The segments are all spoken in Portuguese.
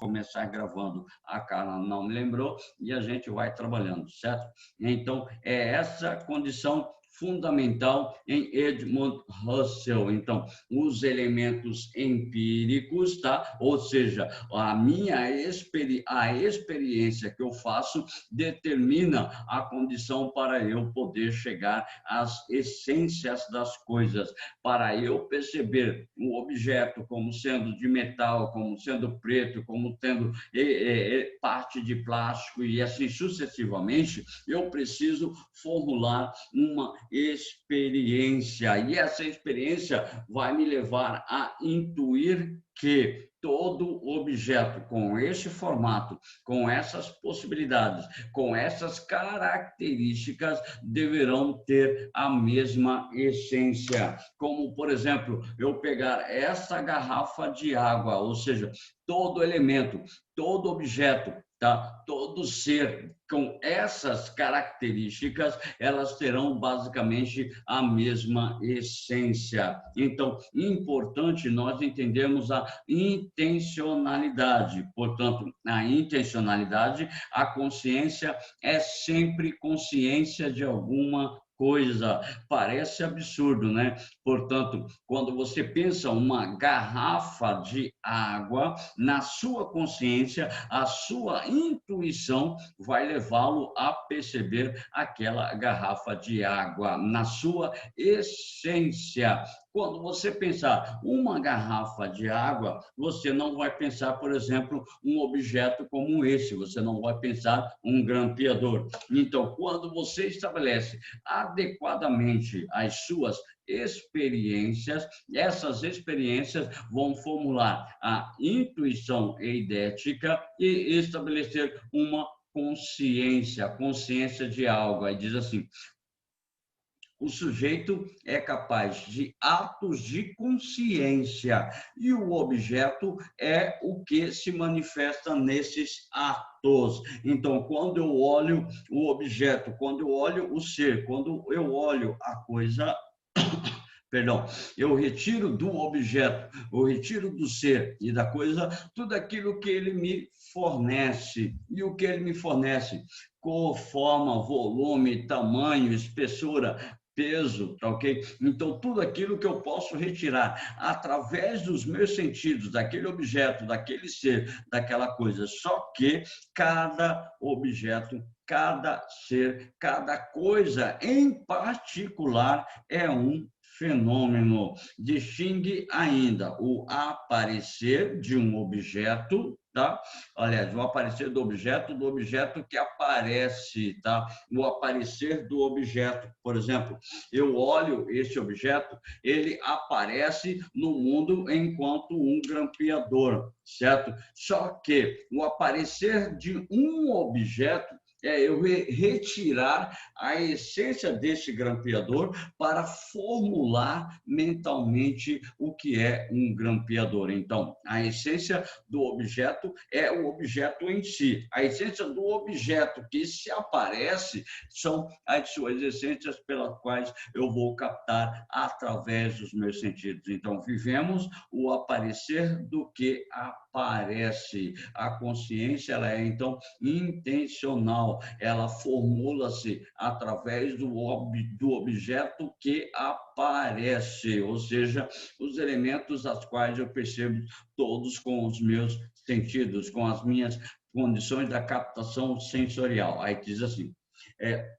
começar gravando. A Carla não me lembrou e a gente vai trabalhando, certo? Então, é essa condição fundamental em Edmund Husserl. Então, os elementos empíricos, tá? Ou seja, a experiência que eu faço determina a condição para eu poder chegar às essências das coisas, para eu perceber o objeto como sendo de metal, como sendo preto, como tendo parte de plástico e assim sucessivamente. Eu preciso formular uma experiência, e essa experiência vai me levar a intuir que todo objeto com esse formato, com essas possibilidades, com essas características, deverão ter a mesma essência. Como, por exemplo, eu pegar essa garrafa de água, ou seja, todo elemento, todo objeto, tá? Todo ser com essas características, elas terão basicamente a mesma essência. Então, importante nós entendermos a intencionalidade. Portanto, a intencionalidade, a consciência é sempre consciência de alguma coisa. Parece absurdo, né? Portanto, quando você pensa uma garrafa de água, na sua consciência, a sua intuição vai levá-lo a perceber aquela garrafa de água na sua essência. Quando você pensar uma garrafa de água, você não vai pensar, por exemplo, um objeto como esse, você não vai pensar um grampeador. Então, quando você estabelece adequadamente as suas experiências, essas experiências vão formular a intuição eidética e estabelecer uma consciência, consciência de algo. Aí diz assim: o sujeito é capaz de atos de consciência e o objeto é o que se manifesta nesses atos. Então, quando eu olho o objeto, quando eu olho o ser, quando eu olho a coisa, perdão, eu retiro do objeto, eu retiro do ser e da coisa tudo aquilo que ele me fornece. E o que ele me fornece? Cor, forma, volume, tamanho, espessura, peso, tá ok? Então, tudo aquilo que eu posso retirar através dos meus sentidos, daquele objeto, daquele ser, daquela coisa. Só que cada objeto, cada ser, cada coisa em particular é um fenômeno. Distingue ainda o aparecer de um objeto, tá? Aliás, o aparecer do objeto que aparece, tá? O aparecer do objeto, por exemplo, eu olho esse objeto, ele aparece no mundo enquanto um grampeador, certo? Só que o aparecer de um objeto é eu retirar a essência desse grampeador para formular mentalmente o que é um grampeador. Então, a essência do objeto é o objeto em si. A essência do objeto que se aparece são as suas essências pelas quais eu vou captar através dos meus sentidos. Então, vivemos o aparecer do que aparece. A consciência, ela é, então, intencional. Ela formula-se através do objeto que aparece, ou seja, os elementos aos quais eu percebo todos com os meus sentidos, com as minhas condições da captação sensorial. Aí diz assim: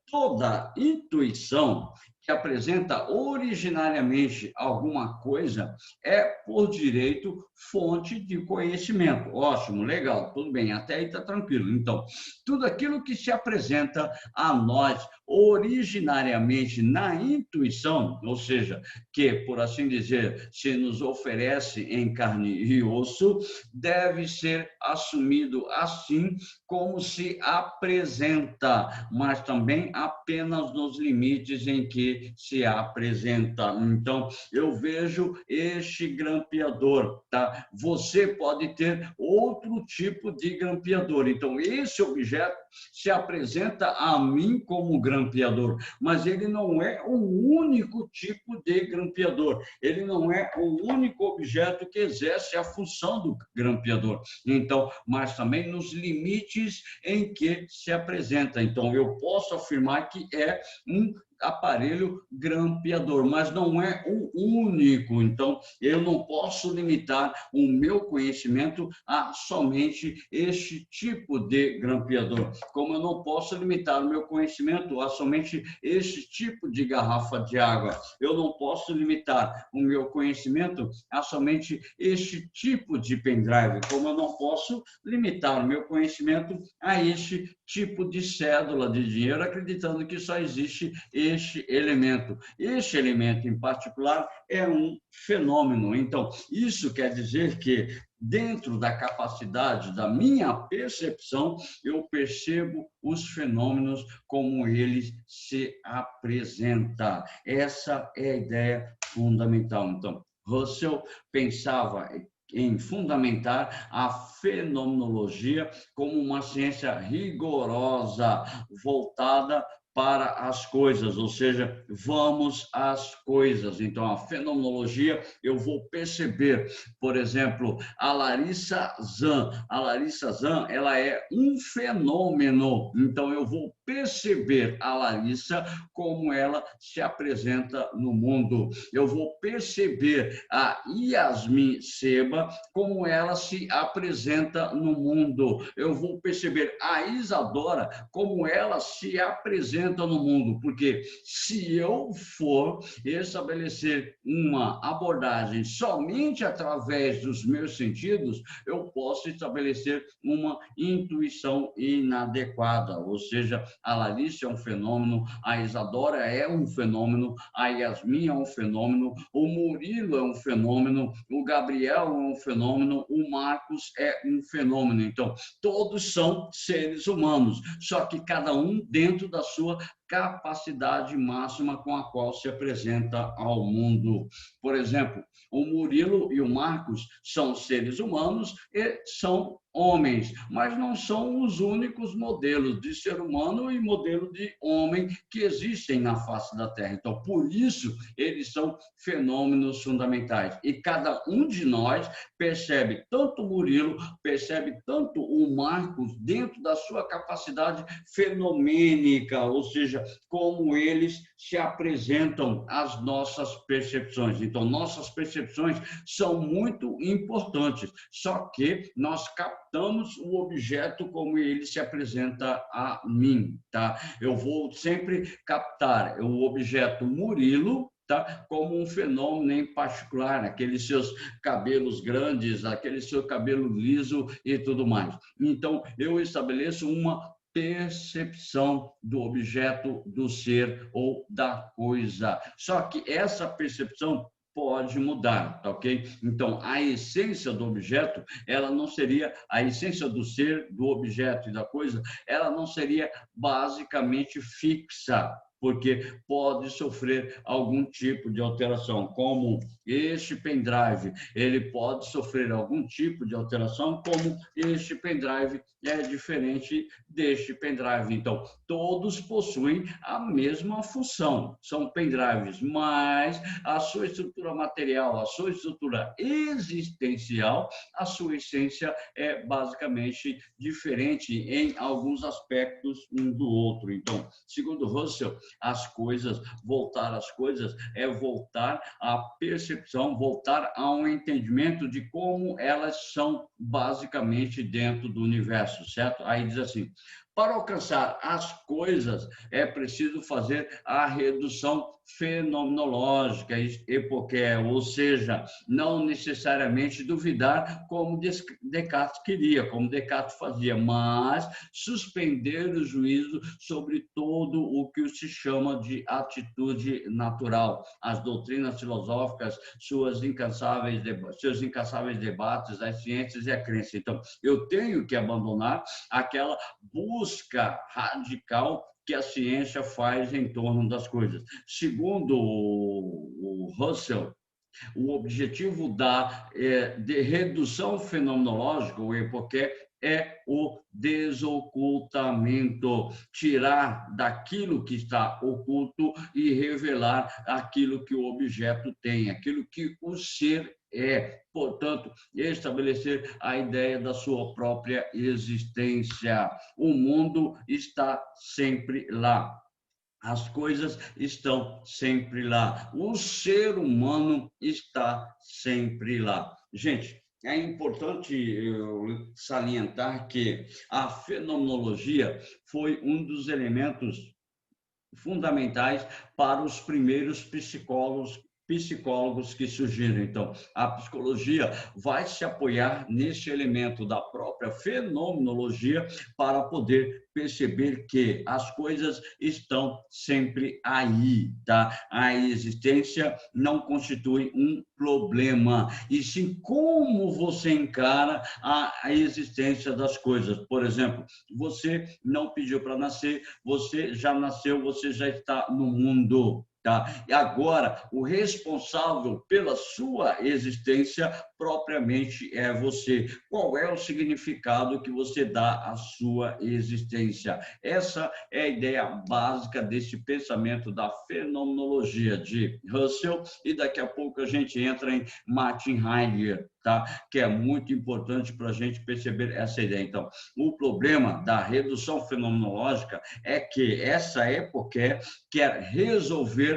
toda intuição que apresenta originariamente alguma coisa é, por direito, fonte de conhecimento. Ótimo, legal, tudo bem, até aí está tranquilo. Então, tudo aquilo que se apresenta a nós originariamente na intuição, ou seja, que, por assim dizer, se nos oferece em carne e osso, deve ser assumido assim como se apresenta, mas também apenas nos limites em que que se apresenta. Então, eu vejo este grampeador, tá? Você pode ter outro tipo de grampeador. Então, esse objeto se apresenta a mim como grampeador, mas ele não é o único tipo de grampeador. Ele não é o único objeto que exerce a função do grampeador. Então, mas também nos limites em que se apresenta. Então, eu posso afirmar que é um aparelho grampeador, mas não é o único. Então, eu não posso limitar o meu conhecimento a somente este tipo de grampeador, como eu não posso limitar o meu conhecimento a somente este tipo de garrafa de água. Eu não posso limitar o meu conhecimento a somente este tipo de pendrive, como eu não posso limitar o meu conhecimento a este tipo de cédula de dinheiro, acreditando que só existe este elemento. Este elemento em particular é um fenômeno. Então, isso quer dizer que dentro da capacidade da minha percepção, eu percebo os fenômenos como eles se apresentam. Essa é a ideia fundamental. Então, Russell pensava em fundamentar a fenomenologia como uma ciência rigorosa, voltada para as coisas, ou seja, vamos às coisas. Então, a fenomenologia, eu vou perceber, por exemplo, a Larissa Zan. A Larissa Zan, ela é um fenômeno. Então, eu vou perceber a Larissa como ela se apresenta no mundo. Eu vou perceber a Yasmin Seba como ela se apresenta no mundo. Eu vou perceber a Isadora como ela se apresenta no mundo, porque se eu for estabelecer uma abordagem somente através dos meus sentidos, eu posso estabelecer uma intuição inadequada, ou seja, a Larissa é um fenômeno, a Isadora é um fenômeno, a Yasmin é um fenômeno, o Murilo é um fenômeno, o Gabriel é um fenômeno, o Marcos é um fenômeno. Então, todos são seres humanos, só que cada um dentro da sua capacidade máxima com a qual se apresenta ao mundo. Por exemplo, o Murilo e o Marcos são seres humanos e são homens, mas não são os únicos modelos de ser humano e modelo de homem que existem na face da Terra. Então, por isso, eles são fenômenos fundamentais. E cada um de nós percebe tanto o Murilo, percebe tanto o Marcos dentro da sua capacidade fenomênica, ou seja, como eles se apresentam às nossas percepções. Então, nossas percepções são muito importantes, só que nós captamos o objeto como ele se apresenta a mim, tá? Eu vou sempre captar o objeto Murilo, tá? Como um fenômeno em particular, aqueles seus cabelos grandes, aquele seu cabelo liso e tudo mais. Então, eu estabeleço uma percepção do objeto, do ser ou da coisa. Só que essa percepção pode mudar, tá ok? Então, a essência do objeto, ela não seria, a essência do ser, do objeto e da coisa, ela não seria basicamente fixa, porque pode sofrer algum tipo de alteração, como este pendrive, ele pode sofrer algum tipo de alteração, como este pendrive é diferente deste pendrive. Então, todos possuem a mesma função, são pendrives, mas a sua estrutura material, a sua estrutura existencial, a sua essência é basicamente diferente em alguns aspectos um do outro. Então, segundo Russell, as coisas, voltar às coisas é voltar à percepção, voltar a um entendimento de como elas são basicamente dentro do universo, certo? Aí diz assim: para alcançar as coisas, é preciso fazer a redução fenomenológica, epoqué, ou seja, não necessariamente duvidar como Descartes queria, como Descartes fazia, mas suspender o juízo sobre todo o que se chama de atitude natural. As doutrinas filosóficas, seus incansáveis debates, as ciências e a crença. Então, eu tenho que abandonar aquela busca radical que a ciência faz em torno das coisas. Segundo o Russell, o objetivo de redução fenomenológica, o EPOC, é o desocultamento, tirar daquilo que está oculto e revelar aquilo que o objeto tem, aquilo que o ser é. Portanto, estabelecer a ideia da sua própria existência. O mundo está sempre lá. As coisas estão sempre lá. O ser humano está sempre lá. Gente, é importante eu salientar que a fenomenologia foi um dos elementos fundamentais para os primeiros psicólogos que surgiram. Então, a psicologia vai se apoiar nesse elemento da própria fenomenologia para poder perceber que as coisas estão sempre aí, tá? A existência não constitui um problema, e sim como você encara a existência das coisas. Por exemplo, você não pediu para nascer, você já nasceu, você já está no mundo. Tá? E agora, o responsável pela sua existência propriamente é você. Qual é o significado que você dá à sua existência? Essa é a ideia básica desse pensamento da fenomenologia de Russell, e daqui a pouco a gente entra em Martin Heidegger, tá? Que é muito importante para a gente perceber essa ideia. Então, o problema da redução fenomenológica é que essa época quer resolver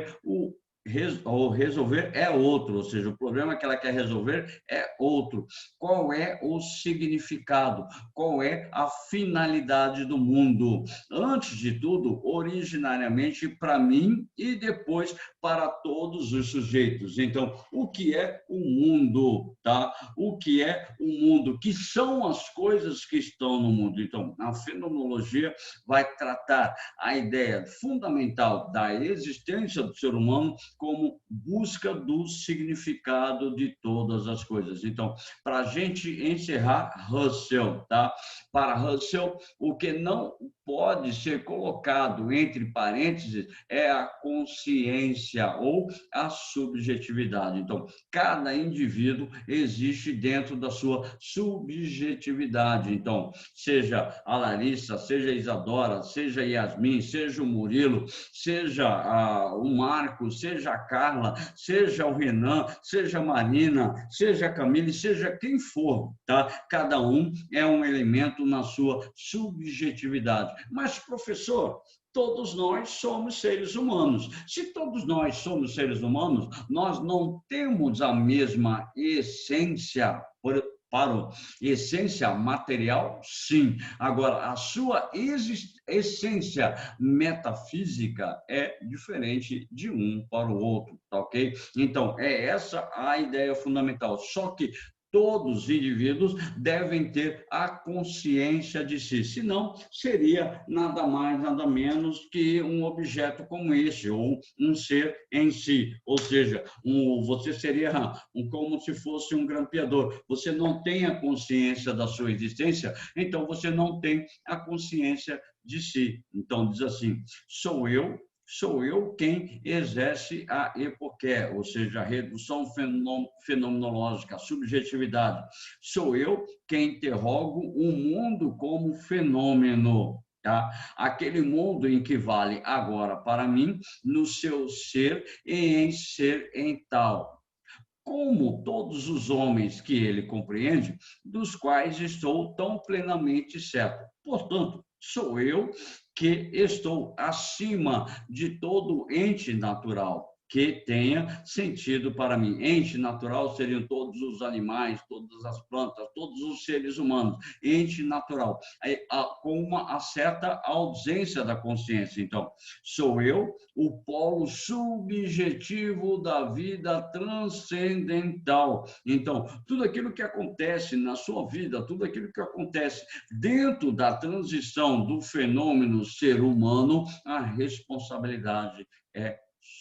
resolver é outro, ou seja, o problema que ela quer resolver é outro. Qual é o significado? Qual é a finalidade do mundo? Antes de tudo, originariamente para mim e depois para todos os sujeitos. Então, o que é o mundo, tá? O que é o mundo? Que são as coisas que estão no mundo? Então, a fenomenologia vai tratar a ideia fundamental da existência do ser humano como busca do significado de todas as coisas. Então, para a gente encerrar, Russell, tá? Para Russell, o que não pode ser colocado entre parênteses é a consciência ou a subjetividade. Então, cada indivíduo existe dentro da sua subjetividade. Então, seja a Larissa, seja a Isadora, seja a Yasmin, seja o Murilo, seja o Marco, seja a Carla, seja o Renan, seja a Marina, seja a Camille, seja quem for, tá? Cada um é um elemento na sua subjetividade. Mas, professor, todos nós somos seres humanos. Se todos nós somos seres humanos, nós não temos a mesma essência, para a essência material, sim. Agora, a sua essência metafísica é diferente de um para o outro, tá ok? Então, é essa a ideia fundamental. Só que todos os indivíduos devem ter a consciência de si, senão seria nada mais, nada menos que um objeto como esse, ou um ser em si, ou seja, você seria como se fosse um grampeador. Você não tem a consciência da sua existência, então você não tem a consciência de si. Então, diz assim, sou eu quem exerce a epoqué, ou seja, a redução fenomenológica, a subjetividade. Sou eu quem interrogo o mundo como fenômeno. Tá? Aquele mundo em que vale agora para mim, no seu ser e em ser em tal. Como todos os homens que ele compreende, dos quais estou tão plenamente certo. Portanto, sou eu que estou acima de todo ente natural que tenha sentido para mim. Ente natural seriam todos os animais, todas as plantas, todos os seres humanos. Ente natural, com uma certa ausência da consciência. Então, sou eu o polo subjetivo da vida transcendental. Então, tudo aquilo que acontece na sua vida, tudo aquilo que acontece dentro da transição do fenômeno ser humano, a responsabilidade é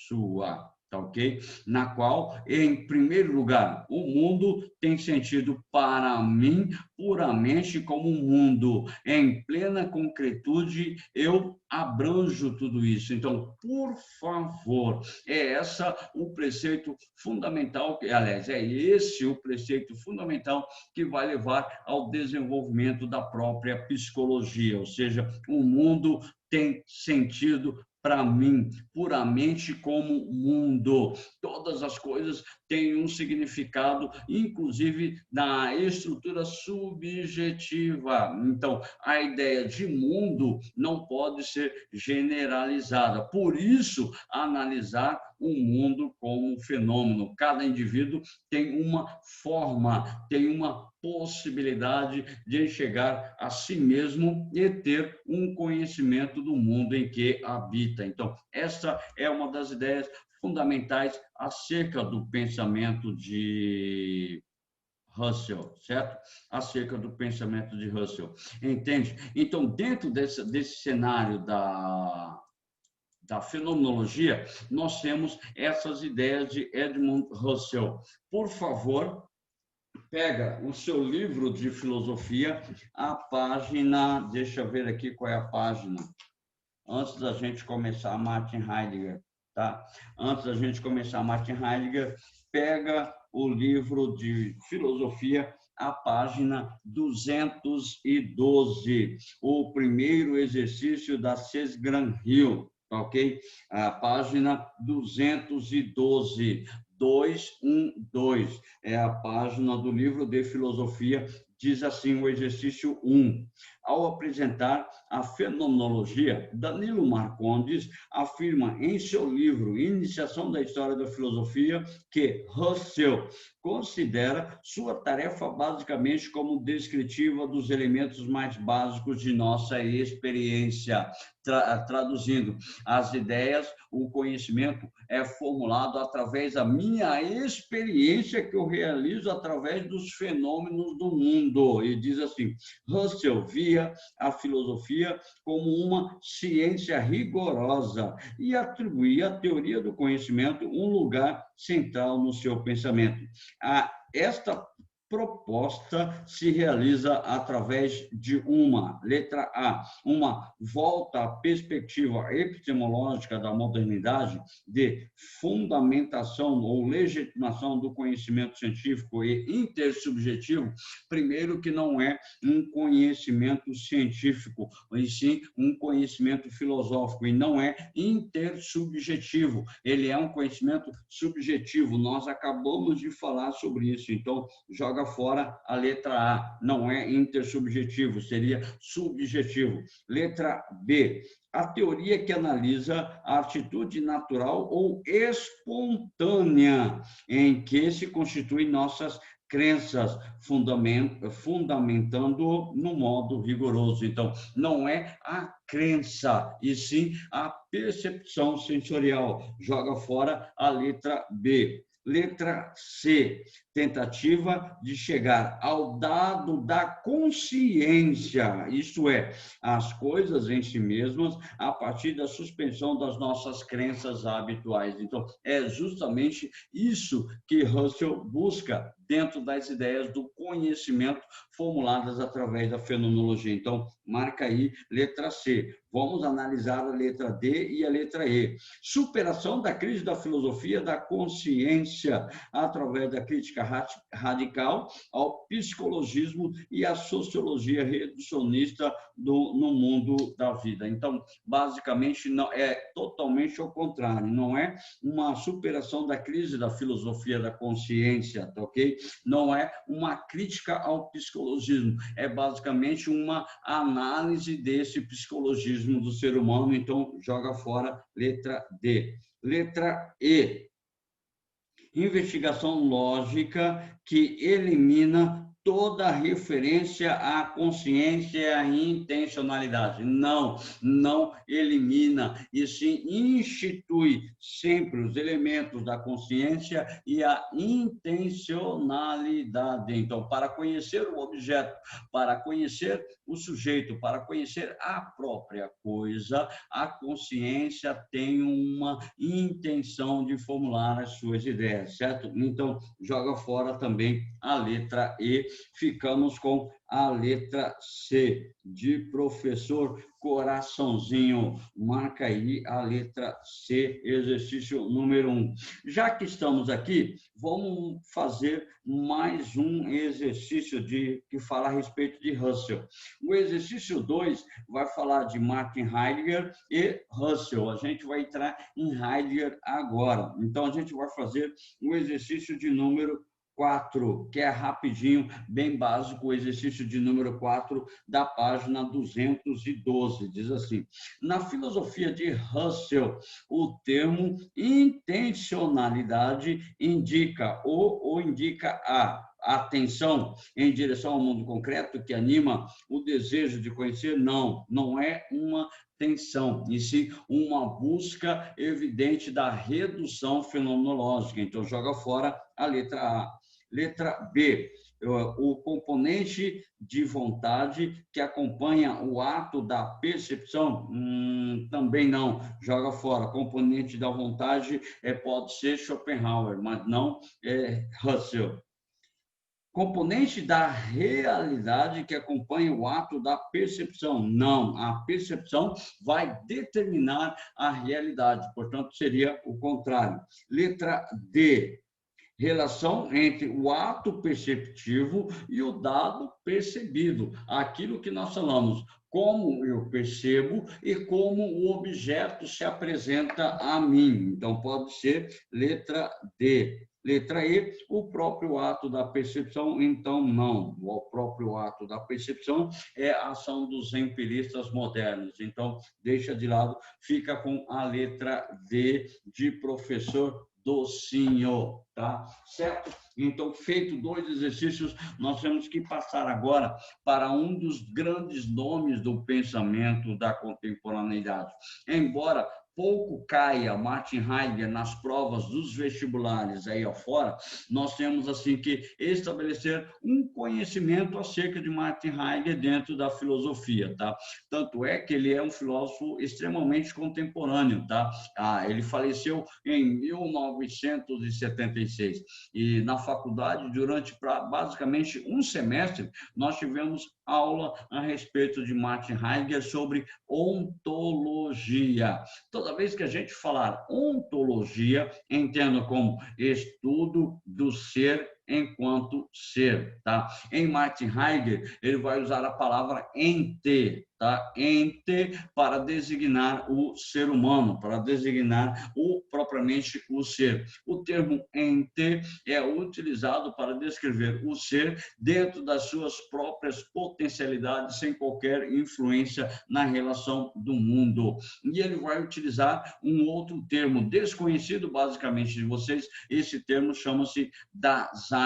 sua. tá ok? Na qual, em primeiro lugar, o mundo tem sentido para mim puramente como um mundo. Em plena concretude, eu abranjo tudo isso. Então, por favor, é essa o preceito fundamental, aliás, é esse o preceito fundamental que vai levar ao desenvolvimento da própria psicologia, ou seja, o mundo tem sentido para mim, puramente como mundo. Todas as coisas têm um significado, inclusive na estrutura subjetiva. Então, a ideia de mundo não pode ser generalizada. Por isso, analisar o mundo como um fenômeno. Cada indivíduo tem uma forma, tem uma possibilidade de enxergar a si mesmo e ter um conhecimento do mundo em que habita. Então, essa é uma das ideias fundamentais acerca do pensamento de Russell, certo? Acerca do pensamento de Russell. Entende? Então, dentro desse cenário da fenomenologia, nós temos essas ideias de Edmund Russell. Por favor, pega o seu livro de filosofia, a página, deixa eu ver aqui qual é a página, antes da gente começar Martin Heidegger, tá? Antes da gente começar Martin Heidegger, pega o livro de filosofia, a página 212, o primeiro exercício da Cesgran-Hill, ok? A página 212. 212 é a página do livro de filosofia, diz assim o exercício 1. Ao apresentar a fenomenologia, Danilo Marcondes afirma em seu livro Iniciação da História da Filosofia que Russell considera sua tarefa basicamente como descritiva dos elementos mais básicos de nossa experiência. Traduzindo, as ideias, o conhecimento é formulado através da minha experiência que eu realizo através dos fenômenos do mundo. E diz assim, Russell via a filosofia como uma ciência rigorosa e atribuía à teoria do conhecimento um lugar central no seu pensamento. Esta proposta se realiza através de uma, letra A, uma volta à perspectiva epistemológica da modernidade de fundamentação ou legitimação do conhecimento científico e intersubjetivo, primeiro que não é um conhecimento científico, e sim um conhecimento filosófico, e não é intersubjetivo, ele é um conhecimento subjetivo, nós acabamos de falar sobre isso, então joga fora a letra A, não é intersubjetivo, seria subjetivo. Letra B, a teoria que analisa a atitude natural ou espontânea em que se constituem nossas crenças, fundamentando no modo rigoroso. Então, não é a crença, e sim a percepção sensorial. Joga fora a letra B. Letra C, tentativa de chegar ao dado da consciência, isto é, as coisas em si mesmas, a partir da suspensão das nossas crenças habituais. Então, é justamente isso que Russell busca dentro das ideias do conhecimento formuladas através da fenomenologia. Então, marca aí, letra C. Vamos analisar a letra D e a letra E. Superação da crise da filosofia da consciência através da crítica radical ao psicologismo e à sociologia reducionista no mundo da vida. Então, basicamente, não é totalmente ao contrário, não é uma superação da crise da filosofia da consciência, tá ok? Não é uma crítica ao psicologismo, é basicamente uma análise desse psicologismo do ser humano, então joga fora letra D. Letra E, investigação lógica que elimina toda referência à consciência e à intencionalidade. Não, não elimina, e sim institui sempre os elementos da consciência e a intencionalidade. Então, para conhecer o objeto, para conhecer o sujeito, para conhecer a própria coisa, a consciência tem uma intenção de formular as suas ideias, certo? Então, joga fora também a letra E, ficamos com a letra C, de professor Coraçãozinho. Marca aí a letra C, exercício número 1. Já que estamos aqui, vamos fazer mais um exercício que fala a respeito de Russell. O exercício 2 vai falar de Martin Heidegger e Russell. A gente vai entrar em Heidegger agora. Então, a gente vai fazer o exercício de número 4, que é rapidinho, bem básico, o exercício de número 4 da página 212. Diz assim: na filosofia de Russell, o termo intencionalidade indica ou indica a atenção em direção ao mundo concreto que anima o desejo de conhecer. Não, não é uma tensão, e sim uma busca evidente da redução fenomenológica. Então, joga fora a letra A. Letra B, o componente de vontade que acompanha o ato da percepção, também não, joga fora. Componente da vontade pode ser Schopenhauer, mas não Russell. Componente da realidade que acompanha o ato da percepção. Não, a percepção vai determinar a realidade, portanto, seria o contrário. Letra D, relação entre o ato perceptivo e o dado percebido. Aquilo que nós falamos, como eu percebo e como o objeto se apresenta a mim. Então, pode ser letra D. Letra E, o próprio ato da percepção, então não. O próprio ato da percepção é a ação dos empiristas modernos. Então, deixa de lado, fica com a letra D de professor Docinho, tá? Certo? Então, feito 2 exercícios, nós temos que passar agora para um dos grandes nomes do pensamento da contemporaneidade. Embora pouco caia Martin Heidegger nas provas dos vestibulares aí afora, nós temos assim que estabelecer um conhecimento acerca de Martin Heidegger dentro da filosofia, tá? Tanto é que ele é um filósofo extremamente contemporâneo, tá? Ele faleceu em 1976 e na faculdade, durante basicamente um semestre, nós tivemos aula a respeito de Martin Heidegger sobre ontologia. Toda vez que a gente falar ontologia, entenda como estudo do ser enquanto ser, tá? Em Martin Heidegger, ele vai usar a palavra ente, tá? Ente para designar o ser humano, para designar propriamente o ser. O termo ente é utilizado para descrever o ser dentro das suas próprias potencialidades, sem qualquer influência na relação do mundo. E ele vai utilizar um outro termo desconhecido basicamente de vocês. Esse termo chama-se Dasein.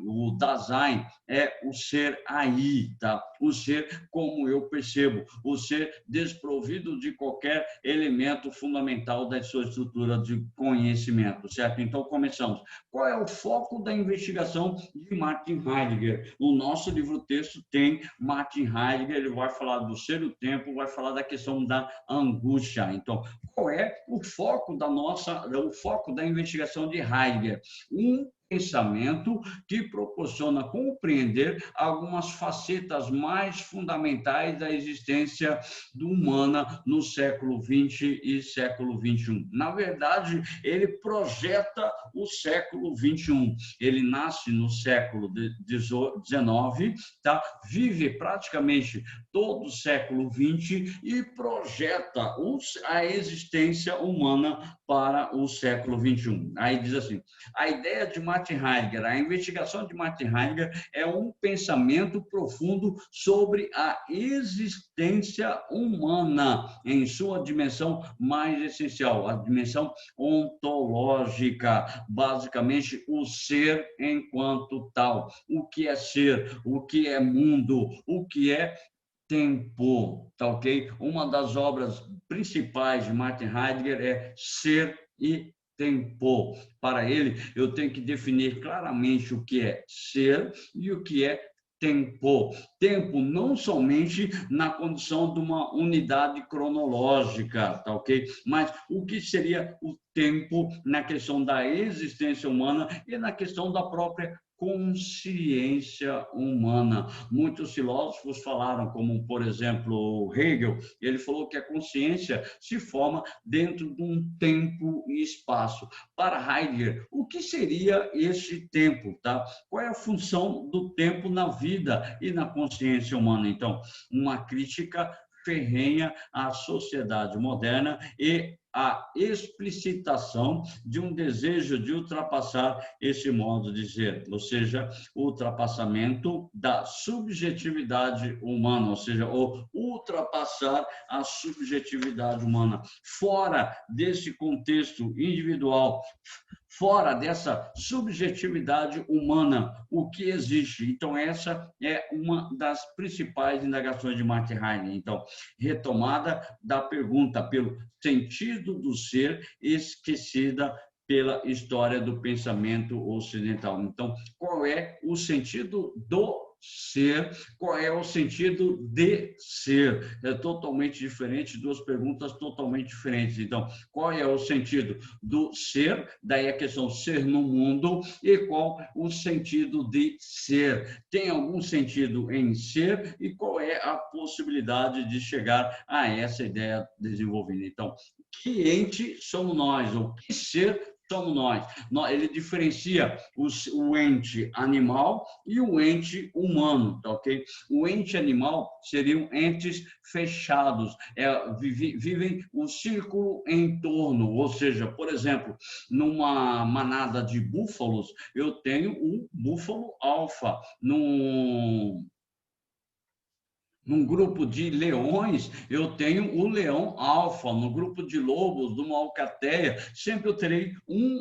O Dasein é o ser aí, tá? O ser como eu percebo, o ser desprovido de qualquer elemento fundamental da sua estrutura de conhecimento, certo? Então, começamos. Qual é o foco da investigação de Martin Heidegger? O nosso livro-texto tem Martin Heidegger, ele vai falar do ser e o tempo, vai falar da questão da angústia. Então, qual é o foco o foco da investigação de Heidegger? Um pensamento que proporciona compreender algumas facetas mais fundamentais da existência humana no século XX e século XXI. Na verdade, ele projeta o século XXI. Ele nasce no século XIX, tá? Vive praticamente todo o século XX e projeta a existência humana para o século XXI. Aí diz assim, a ideia de Martin Heidegger. A investigação de Martin Heidegger é um pensamento profundo sobre a existência humana em sua dimensão mais essencial, a dimensão ontológica, basicamente o ser enquanto tal. O que é ser, o que é mundo, o que é tempo, tá ok? Uma das obras principais de Martin Heidegger é Ser e Tempo. Para ele, eu tenho que definir claramente o que é ser e o que é tempo. Tempo não somente na condição de uma unidade cronológica, tá ok? Mas o que seria o tempo na questão da existência humana e na questão da própria consciência humana. Muitos filósofos falaram, como, por exemplo, Hegel, ele falou que a consciência se forma dentro de um tempo e espaço. Para Heidegger, o que seria esse tempo, tá? Qual é a função do tempo na vida e na consciência humana? Então, uma crítica ferrenha à sociedade moderna e a explicitação de um desejo de ultrapassar esse modo de ser, ou seja, o ultrapassamento da subjetividade humana, ou seja, o ultrapassar a subjetividade humana. Fora desse contexto individual, fora dessa subjetividade humana, o que existe? Então, essa é uma das principais indagações de Martin Heidegger. Então, retomada da pergunta pelo sentido do ser esquecida pela história do pensamento ocidental. Então, qual é o sentido do ser, qual é o sentido de ser? É totalmente diferente, duas perguntas totalmente diferentes. Então, qual é o sentido do ser? Daí a questão ser no mundo, e qual o sentido de ser? Tem algum sentido em ser? E qual é a possibilidade de chegar a essa ideia desenvolvida? Então, que ente somos nós? O que ser somos nós? Ele diferencia o ente animal e o ente humano, tá ok? O ente animal seriam entes fechados, vivem um círculo em torno, ou seja, por exemplo, numa manada de búfalos, eu tenho um búfalo alfa, num grupo de leões, eu tenho o leão alfa. No grupo de lobos, de uma alcateia, sempre eu terei um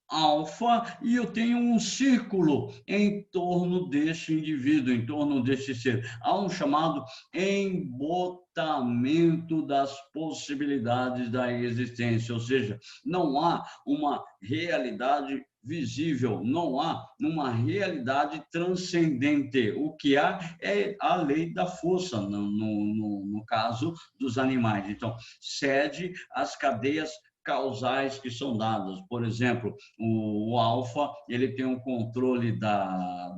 alfa e eu tenho um círculo em torno deste indivíduo, em torno deste ser. Há um chamado embotamento das possibilidades da existência, ou seja, não há uma realidade visível, não há uma realidade transcendente. O que há é a lei da força, no caso dos animais. Então, cede às cadeias causais que são dadas. Por exemplo, o alfa, ele tem um controle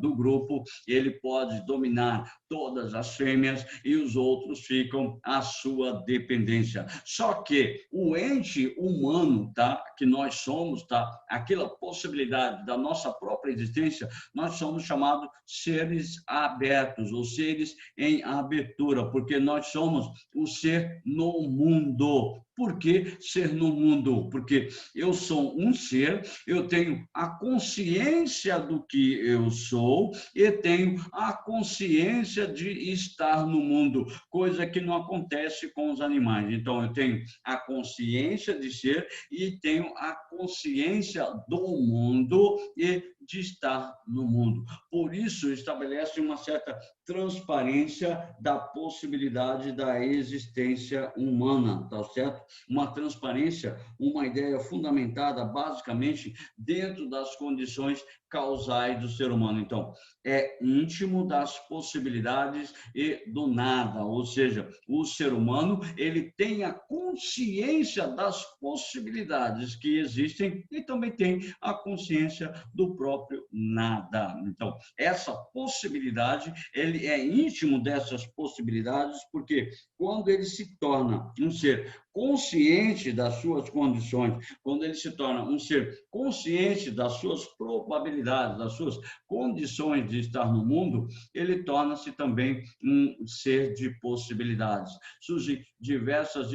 do grupo, ele pode dominar todas as fêmeas e os outros ficam à sua dependência. Só que o ente humano, tá, que nós somos, tá, aquela possibilidade da nossa própria existência, nós somos chamados seres abertos, ou seres em abertura, porque nós somos o ser no mundo. Por que ser no mundo? Porque eu sou um ser, eu tenho a consciência do que eu sou e tenho a consciência de estar no mundo, coisa que não acontece com os animais. Então, eu tenho a consciência de ser e tenho a consciência do mundo e de estar no mundo. Por isso, estabelece uma certa transparência da possibilidade da existência humana, tá certo? Uma transparência, uma ideia fundamentada basicamente dentro das condições causais do ser humano. Então, é íntimo das possibilidades e do nada, ou seja, o ser humano, ele tem a consciência das possibilidades que existem e também tem a consciência do próprio nada. Então, essa possibilidade, ele é íntimo dessas possibilidades, porque quando ele se torna um ser consciente das suas condições, quando ele se torna um ser consciente das suas probabilidades, das suas condições de estar no mundo, ele torna-se também um ser de possibilidades. Surgem diversas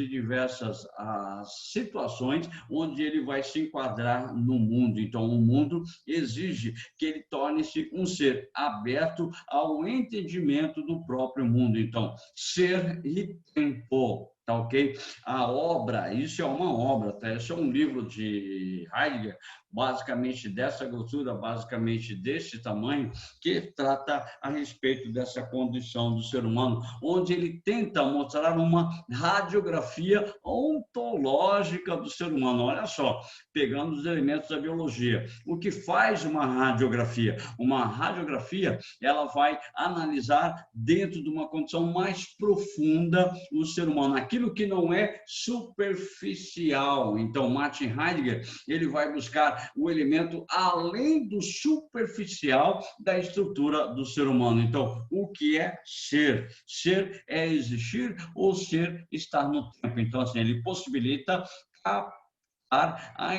situações onde ele vai se enquadrar no mundo. Então, o mundo existe exige que ele torne-se um ser aberto ao entendimento do próprio mundo. Então, ser e tempo, tá ok? A obra, isso é uma obra, tá? Isso é um livro de Heidegger, basicamente dessa grossura, basicamente desse tamanho, que trata a respeito dessa condição do ser humano, onde ele tenta mostrar uma radiografia ontológica do ser humano. Olha só, pegando os elementos da biologia. O que faz uma radiografia? Uma radiografia, ela vai analisar dentro de uma condição mais profunda o ser humano, aquilo que não é superficial. Então, Martin Heidegger, ele vai buscar o elemento além do superficial da estrutura do ser humano. Então, o que é ser? Ser é existir ou ser estar no tempo. Então, assim, ele possibilita a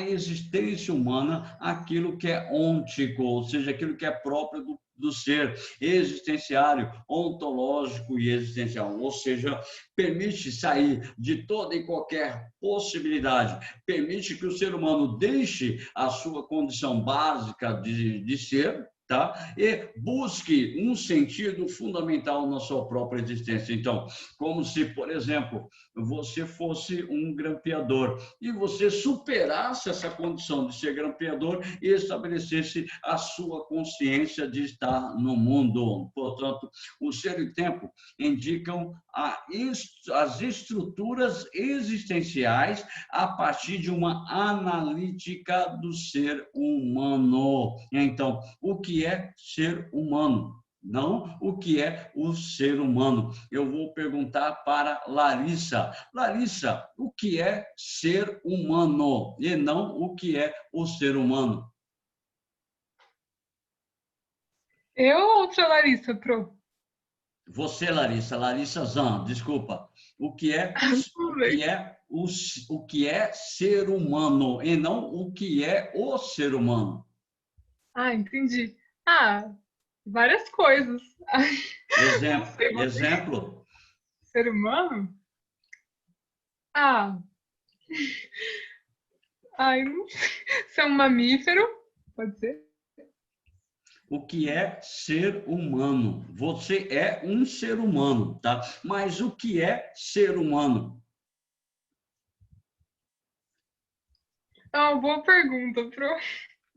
existência humana, aquilo que é ôntico, ou seja, aquilo que é próprio do ser existenciário, ontológico e existencial, ou seja, permite sair de toda e qualquer possibilidade, permite que o ser humano deixe a sua condição básica de ser, tá? E busque um sentido fundamental na sua própria existência. Então, como se, por exemplo, você fosse um grampeador e você superasse essa condição de ser grampeador e estabelecesse a sua consciência de estar no mundo. Portanto, o ser e o tempo indicam as estruturas existenciais a partir de uma analítica do ser humano. Então, o que é ser humano? Não o que é o ser humano. Eu vou perguntar para Larissa. Larissa, o que é ser humano e não o que é o ser humano? Eu ou outra Larissa, Pro? Você, Larissa, Larissa Zan, desculpa. O que é o Tudo que bem. é o que é ser humano e não o que é o ser humano? Ah, entendi. Ah, várias coisas. Ai, não Exemplo, sei, exemplo. ser humano? Ah, ai, não sei. Ser um mamífero? Pode ser? O que é ser humano? Você é um ser humano, tá? Mas o que é ser humano? É uma boa pergunta, Pro.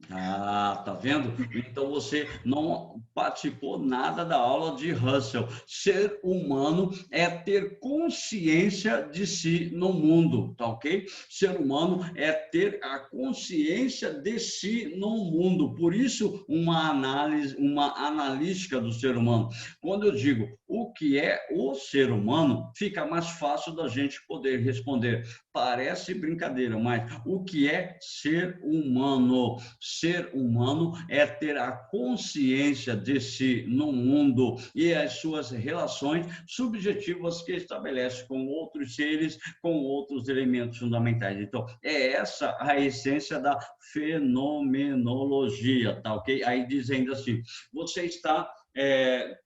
Ah, tá vendo? Então você não participou nada da aula de Russell. Ser humano é ter consciência de si no mundo, tá ok? Ser humano é ter a consciência de si no mundo. Por isso, uma análise, uma analítica do ser humano. Quando eu digo o que é o ser humano, fica mais fácil da gente poder responder. Parece brincadeira, mas o que é ser humano? Ser humano é ter a consciência de si no mundo e as suas relações subjetivas que estabelece com outros seres, com outros elementos fundamentais. Então, é essa a essência da fenomenologia, tá ok? Aí dizendo assim, você está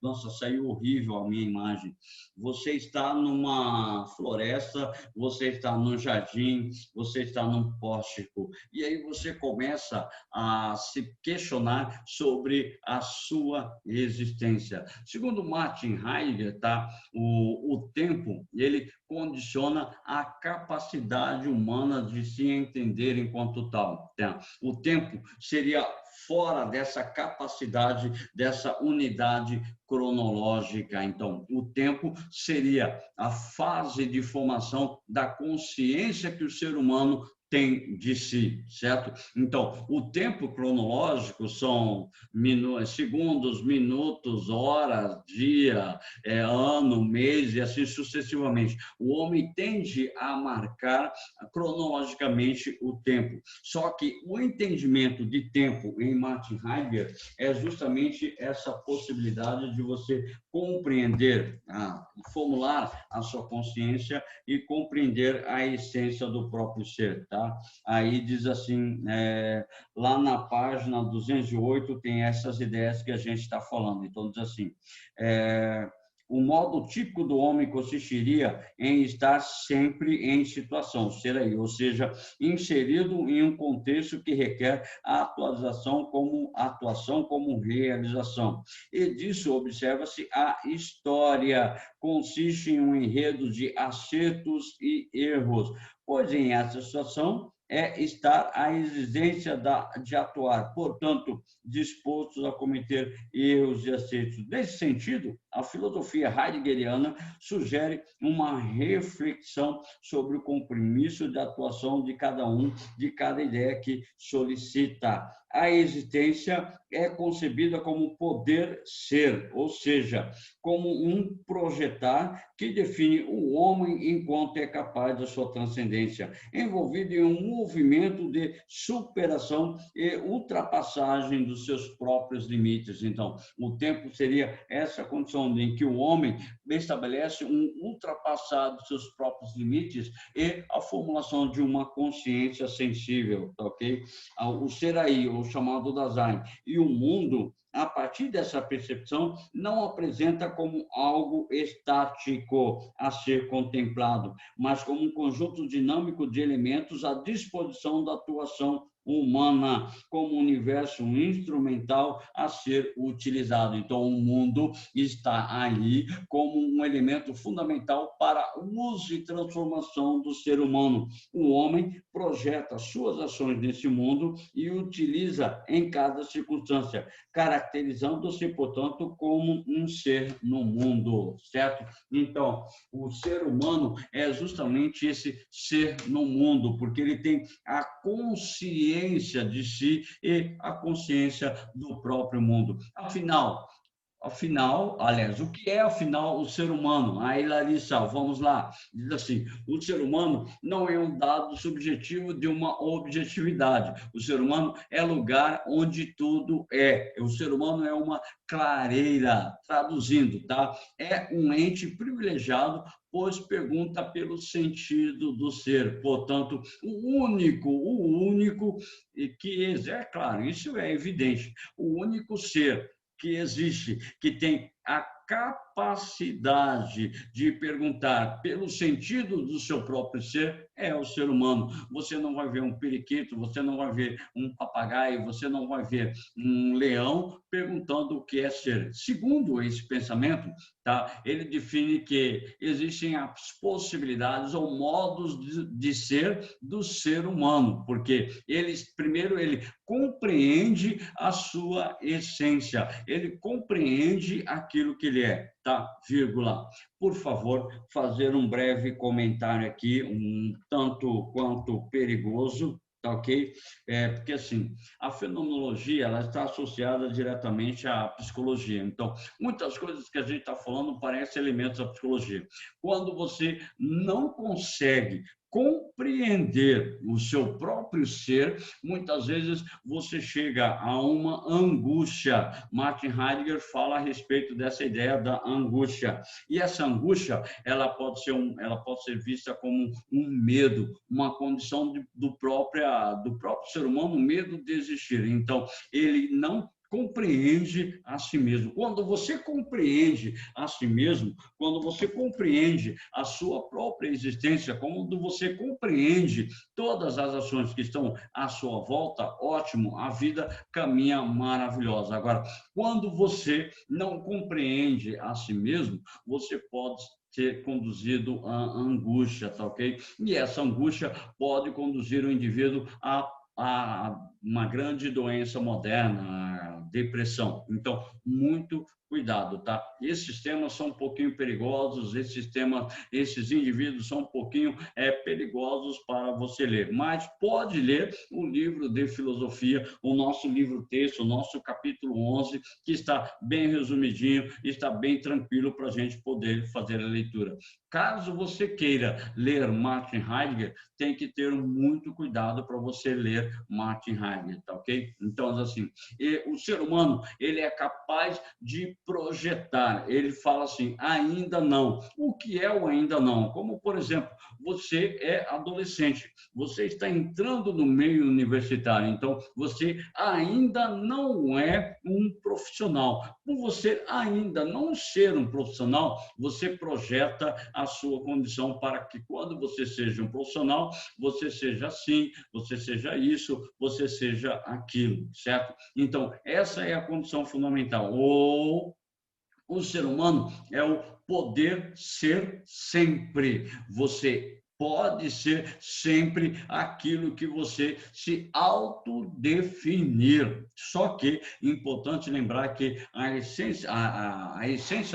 nossa, saiu horrível a minha imagem. Você está numa floresta, você está num jardim, você está num pórtico, e aí você começa a se questionar sobre a sua existência. Segundo Martin Heidegger, tá? O tempo, ele condiciona a capacidade humana de se entender enquanto tal. Tá? O tempo seria fora dessa capacidade, dessa unidade cronológica. Então, o tempo seria a fase de formação da consciência que o ser humano tem de si, certo? Então, o tempo cronológico são segundos, minutos, horas, dia, ano, mês e assim sucessivamente. O homem tende a marcar cronologicamente o tempo. Só que o entendimento de tempo em Martin Heidegger é justamente essa possibilidade de você compreender, formular a sua consciência e compreender a essência do próprio ser, tá? Aí diz assim, lá na página 208 tem essas ideias que a gente está falando. Então diz assim, O modo típico do homem consistiria em estar sempre em situação, ser aí, ou seja, inserido em um contexto que requer a atuação como realização. E disso observa-se a história, consiste em um enredo de acertos e erros, pois em essa situação é estar à exigência de atuar, portanto, dispostos a cometer erros e acertos. Nesse sentido, a filosofia heideggeriana sugere uma reflexão sobre o compromisso de atuação de cada um, de cada ideia que solicita. A existência é concebida como poder ser, ou seja, como um projetar que define o homem enquanto é capaz da sua transcendência, envolvido em um movimento de superação e ultrapassagem dos seus próprios limites. Então, o tempo seria essa condição em que o homem estabelece um ultrapassar dos seus próprios limites e a formulação de uma consciência sensível, tá, ok? O ser aí, o chamado Dasein, e o mundo, a partir dessa percepção, não apresenta como algo estático a ser contemplado, mas como um conjunto dinâmico de elementos à disposição da atuação humana, como um universo instrumental a ser utilizado. Então, o mundo está aí como um elemento fundamental para o uso e transformação do ser humano. O homem projeta suas ações nesse mundo e utiliza em cada circunstância, caracterizando-se, portanto, como um ser no mundo, certo? Então, o ser humano é justamente esse ser no mundo, porque ele tem a consciência de si e a consciência do próprio mundo. Aliás, o que é, afinal, o ser humano? Aí, Larissa, vamos lá. Diz assim, o ser humano não é um dado subjetivo de uma objetividade. O ser humano é lugar onde tudo é. O ser humano é uma clareira, traduzindo, tá? É um ente privilegiado, pois pergunta pelo sentido do ser. Portanto, o único que é claro, isso é evidente, o único ser que existe, que tem a capacidade de perguntar pelo sentido do seu próprio ser, é o ser humano. Você não vai ver um periquito, você não vai ver um papagaio, você não vai ver um leão perguntando o que é ser. Segundo esse pensamento, tá? Ele define que existem as possibilidades ou modos de ser do ser humano, porque primeiro ele compreende a sua essência, ele compreende aquilo que ele é, tá? Vírgula. Por favor, fazer um breve comentário aqui, um tanto quanto perigoso, tá, ok? Porque, assim, a fenomenologia ela está associada diretamente à psicologia. Então, muitas coisas que a gente está falando parecem elementos da psicologia. Quando você não consegue compreender o seu próprio ser, muitas vezes você chega a uma angústia. Martin Heidegger fala a respeito dessa ideia da angústia. E essa angústia, ela pode ser vista como um medo, uma condição do próprio ser humano, o medo de existir. Então, ele não compreende a si mesmo. Quando você compreende a si mesmo, quando você compreende a sua própria existência, quando você compreende todas as ações que estão à sua volta, ótimo, a vida caminha maravilhosa. Agora, quando você não compreende a si mesmo, você pode ser conduzido à angústia, tá, ok? E essa angústia pode conduzir o indivíduo a uma grande doença moderna, a depressão. Então, muito cuidado, tá? Esses temas são um pouquinho perigosos, esses indivíduos são um pouquinho perigosos para você ler, mas pode ler o livro de filosofia, o nosso livro-texto, o nosso capítulo 11, que está bem resumidinho, está bem tranquilo para a gente poder fazer a leitura. Caso você queira ler Martin Heidegger, tem que ter muito cuidado para você ler Martin Heidegger. Heidegger, tá ok? Então, assim, o ser humano, ele é capaz de projetar. Ele fala assim, ainda não. O que é o ainda não? Como, por exemplo, você é adolescente, você está entrando no meio universitário, então você ainda não é um profissional. Por você ainda não ser um profissional, você projeta a sua condição para que quando você seja um profissional, você seja assim, você seja isso, você seja aquilo, certo? Então, essa é a condição fundamental. Ou o ser humano é o poder ser sempre. Você pode ser sempre aquilo que você se autodefinir. Só que é importante lembrar que a essência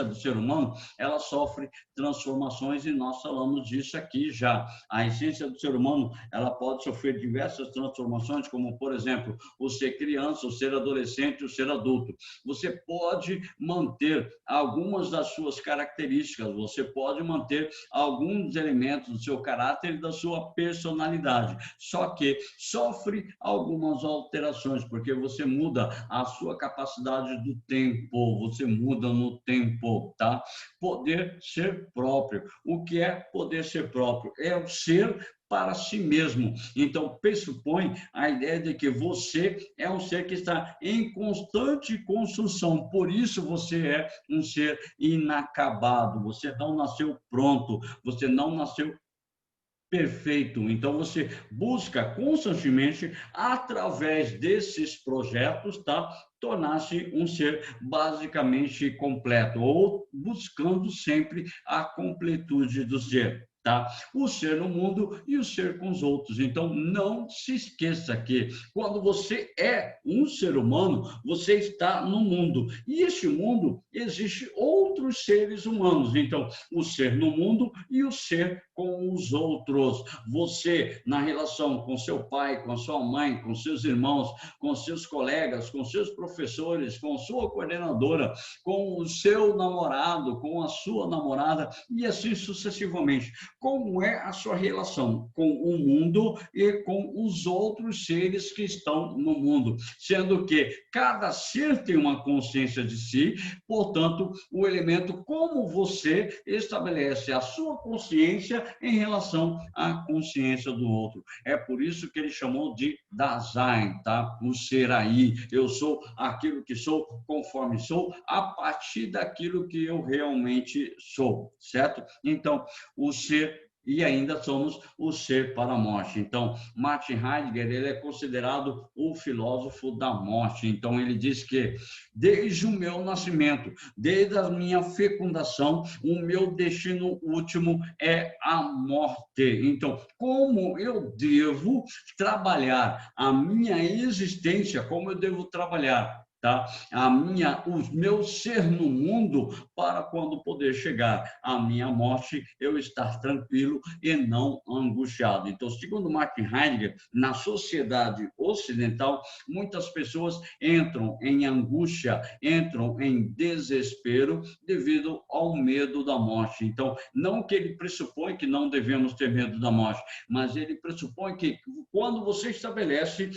do ser humano, ela sofre transformações e nós falamos disso aqui já. A essência do ser humano, ela pode sofrer diversas transformações, como, por exemplo, o ser criança, o ser adolescente, o ser adulto. Você pode manter algumas das suas características, você pode manter alguns elementos do seu caráter e da sua personalidade, só que sofre algumas alterações, porque você muda a sua capacidade do tempo, você muda no tempo, tá? Poder ser próprio. O que é poder ser próprio? É o ser para si mesmo. Então, pressupõe a ideia de que você é um ser que está em constante construção, por isso você é um ser inacabado, você não nasceu pronto, você não nasceu perfeito. Então, você busca constantemente, através desses projetos, tá? Tornar-se um ser basicamente completo, ou buscando sempre a completude do ser. Tá? O ser no mundo e o ser com os outros. Então, não se esqueça que quando você é um ser humano, você está no mundo. E este mundo existe outros seres humanos. Então, o ser no mundo e o ser com os outros. Você, na relação com seu pai, com sua mãe, com seus irmãos, com seus colegas, com seus professores, com sua coordenadora, com o seu namorado, com a sua namorada e assim sucessivamente. Como é a sua relação com o mundo e com os outros seres que estão no mundo? Sendo que cada ser tem uma consciência de si, portanto, o elemento como você estabelece a sua consciência em relação à consciência do outro. É por isso que ele chamou de Dasein, tá? O ser aí. Eu sou aquilo que sou, conforme sou, a partir daquilo que eu realmente sou, certo? Então, o ser e ainda somos o ser para a morte. Então, Martin Heidegger, ele é considerado o filósofo da morte. Então, ele diz que desde o meu nascimento, desde a minha fecundação, o meu destino último é a morte. Então, como eu devo trabalhar a minha existência, como eu devo trabalhar, tá? O meu ser no mundo para quando poder chegar à minha morte, eu estar tranquilo e não angustiado. Então, segundo Martin Heidegger, na sociedade ocidental, muitas pessoas entram em angústia, entram em desespero devido ao medo da morte. Então, não que ele pressupõe que não devemos ter medo da morte, mas ele pressupõe que quando você estabelece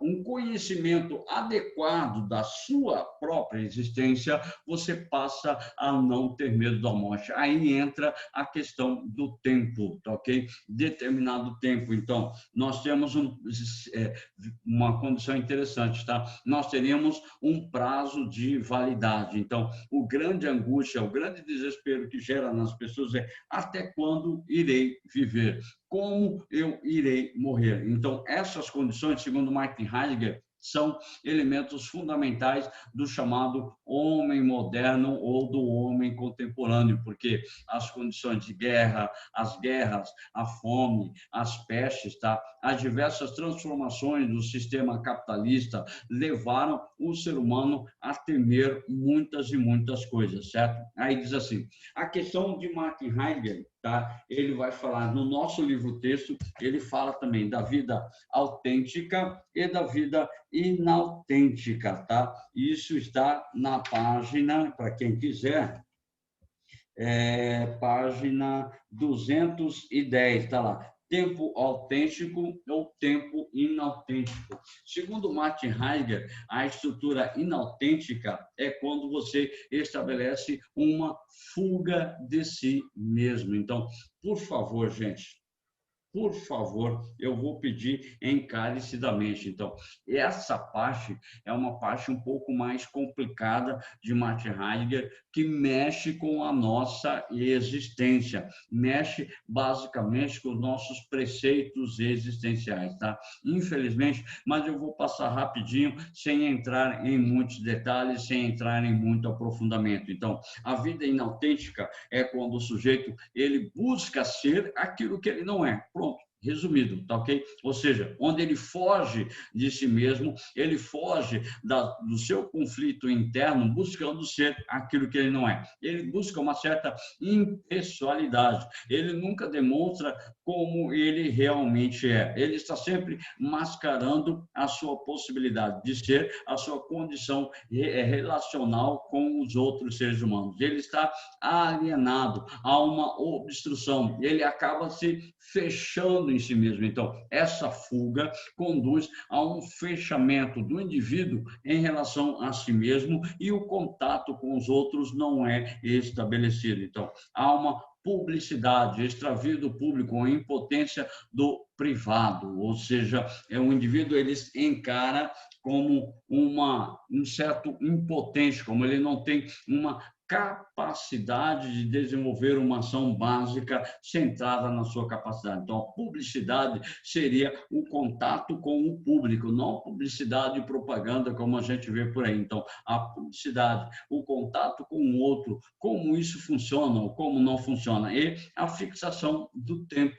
um conhecimento adequado da sua própria existência, você passa a não ter medo da morte. Aí entra a questão do tempo, tá ok? Determinado tempo. Então, nós temos uma condição interessante, tá? Nós teríamos um prazo de validade. Então, o grande angústia, o grande desespero que gera nas pessoas é até quando irei viver? Como eu irei morrer? Então, essas condições, segundo Martin Heidegger, são elementos fundamentais do chamado homem moderno ou do homem contemporâneo, porque as condições de guerra, as guerras, a fome, as pestes, tá? As diversas transformações do sistema capitalista levaram o ser humano a temer muitas e muitas coisas, certo? Aí diz assim, a questão de Martin Heidegger, tá? Ele vai falar no nosso livro-texto, ele fala também da vida autêntica e da vida inautêntica, tá? Isso está na página, para quem quiser, página 210, tá lá. tempo autêntico ou tempo inautêntico. Segundo Martin Heidegger, a estrutura inautêntica é quando você estabelece uma fuga de si mesmo. Então, por favor, gente, por favor, eu vou pedir encarecidamente. Então, essa parte é uma parte um pouco mais complicada de Martin Heidegger, que mexe com a nossa existência, mexe basicamente com os nossos preceitos existenciais, tá? Infelizmente, mas eu vou passar rapidinho, sem entrar em muitos detalhes, sem entrar em muito aprofundamento. Então, a vida inautêntica é quando o sujeito ele busca ser aquilo que ele não é. Pronto, resumido, tá ok? Ou seja, onde ele foge de si mesmo, ele foge do seu conflito interno, buscando ser aquilo que ele não é. Ele busca uma certa impessoalidade, ele nunca demonstra como ele realmente é. Ele está sempre mascarando a sua possibilidade de ser, a sua condição relacional com os outros seres humanos. Ele está alienado, há uma obstrução, ele acaba se fechando em si mesmo. Então, essa fuga conduz a um fechamento do indivíduo em relação a si mesmo e o contato com os outros não é estabelecido. Então, há uma publicidade, extravio do público, uma impotência do privado, ou seja, um indivíduo ele encara como um certo impotente, como ele não tem uma capacidade de desenvolver uma ação básica centrada na sua capacidade. Então, a publicidade seria o contato com o público, não publicidade e propaganda como a gente vê por aí. Então, a publicidade, o contato com o outro, como isso funciona ou como não funciona, e a fixação do tempo.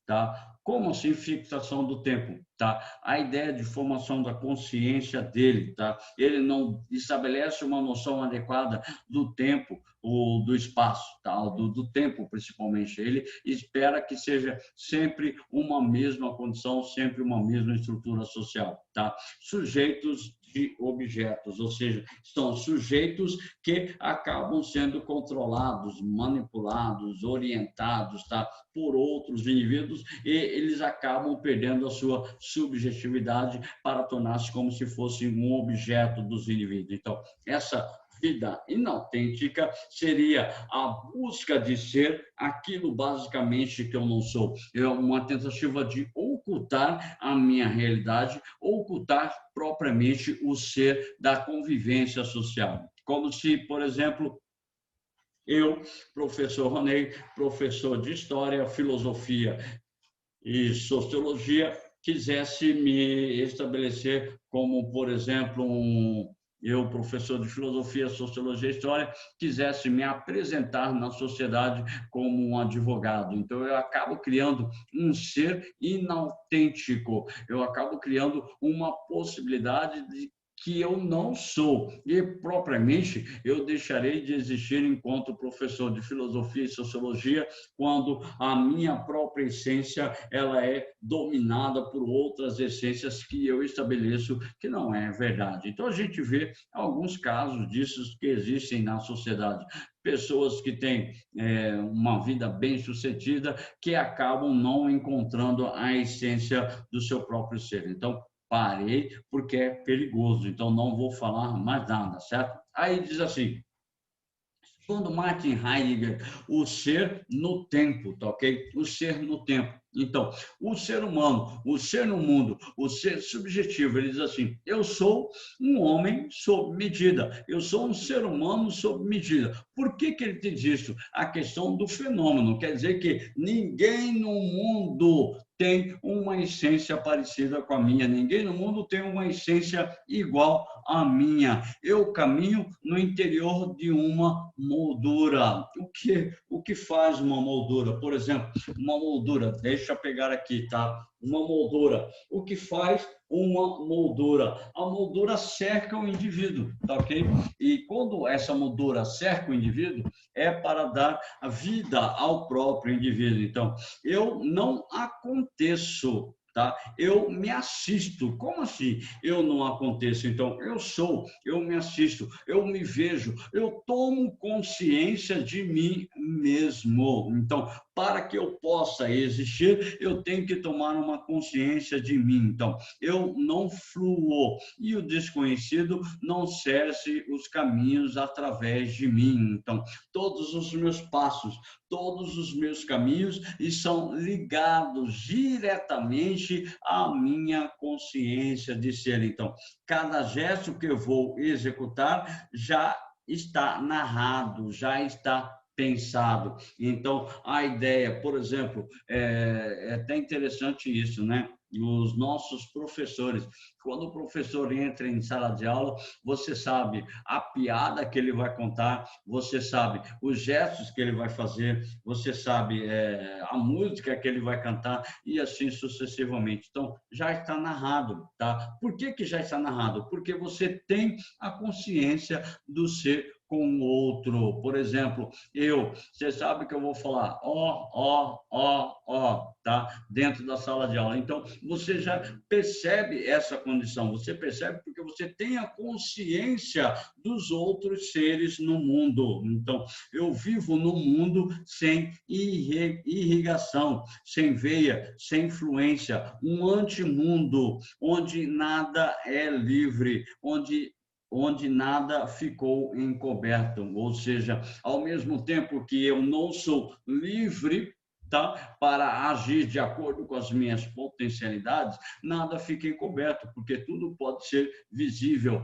Tá? Como assim fixação do tempo? Tá? A ideia de formação da consciência dele, tá? Ele não estabelece uma noção adequada do tempo ou do espaço, tá? Do tempo principalmente. Ele espera que seja sempre uma mesma condição, sempre uma mesma estrutura social, tá? Sujeitos de objetos, ou seja, são sujeitos que acabam sendo controlados, manipulados, orientados, tá? Por outros indivíduos e eles acabam perdendo a sua subjetividade para tornar-se como se fosse um objeto dos indivíduos. Então, essa vida inautêntica seria a busca de ser aquilo basicamente que eu não sou. É uma tentativa de ocultar a minha realidade, ocultar propriamente o ser da convivência social. Como se, por exemplo, eu, professor Ronei, professor de História, Filosofia e Sociologia, quisesse me estabelecer como, por exemplo, eu, professor de Filosofia, Sociologia e História, quisesse me apresentar na sociedade como um advogado. Então, eu acabo criando um ser inautêntico, eu acabo criando uma possibilidade de que eu não sou, e propriamente eu deixarei de existir enquanto professor de filosofia e sociologia quando a minha própria essência ela é dominada por outras essências que eu estabeleço que não é verdade. Então a gente vê alguns casos disso que existem na sociedade. Pessoas que têm uma vida bem-sucedida que acabam não encontrando a essência do seu próprio ser. Então, parei porque é perigoso, então não vou falar mais nada, certo? Aí diz assim, segundo Martin Heidegger, o ser no tempo, tá ok? O ser no tempo. Então, o ser humano, o ser no mundo, o ser subjetivo, ele diz assim, eu sou um homem sob medida, eu sou um ser humano sob medida. Por que ele diz isso? A questão do fenômeno, quer dizer que ninguém no mundo tem uma essência parecida com a minha, ninguém no mundo tem uma essência igual à minha. Eu caminho no interior de uma moldura. O que faz uma moldura? Por exemplo, uma moldura, deixa eu pegar aqui, tá? Uma moldura. O que faz uma moldura? A moldura cerca o indivíduo, tá ok? E quando essa moldura cerca o indivíduo, é para dar a vida ao próprio indivíduo. Então, eu não aconteço, tá? Eu me assisto. Como assim eu não aconteço? Então, eu sou, eu me assisto, eu me vejo, eu tomo consciência de mim mesmo. Então, para que eu possa existir, eu tenho que tomar uma consciência de mim. Então, eu não fluo e o desconhecido não cesse os caminhos através de mim. Então, todos os meus passos, todos os meus caminhos estão ligados diretamente à minha consciência de ser. Então, cada gesto que eu vou executar já está narrado, já está pensado. Então, a ideia, por exemplo, é até interessante isso, né? Os nossos professores, quando o professor entra em sala de aula, você sabe a piada que ele vai contar, você sabe os gestos que ele vai fazer, você sabe a música que ele vai cantar e assim sucessivamente. Então, já está narrado, tá? Por que que já está narrado? Porque você tem a consciência do ser com o outro. Por exemplo, você sabe que eu vou falar ó, tá? Dentro da sala de aula. Então, você já percebe essa condição, você percebe porque você tem a consciência dos outros seres no mundo. Então, eu vivo no mundo sem irrigação, sem veia, sem influência, um antimundo, onde nada é livre, onde nada ficou encoberto, ou seja, ao mesmo tempo que eu não sou livre, tá, para agir de acordo com as minhas potencialidades, nada fica encoberto, porque tudo pode ser visível,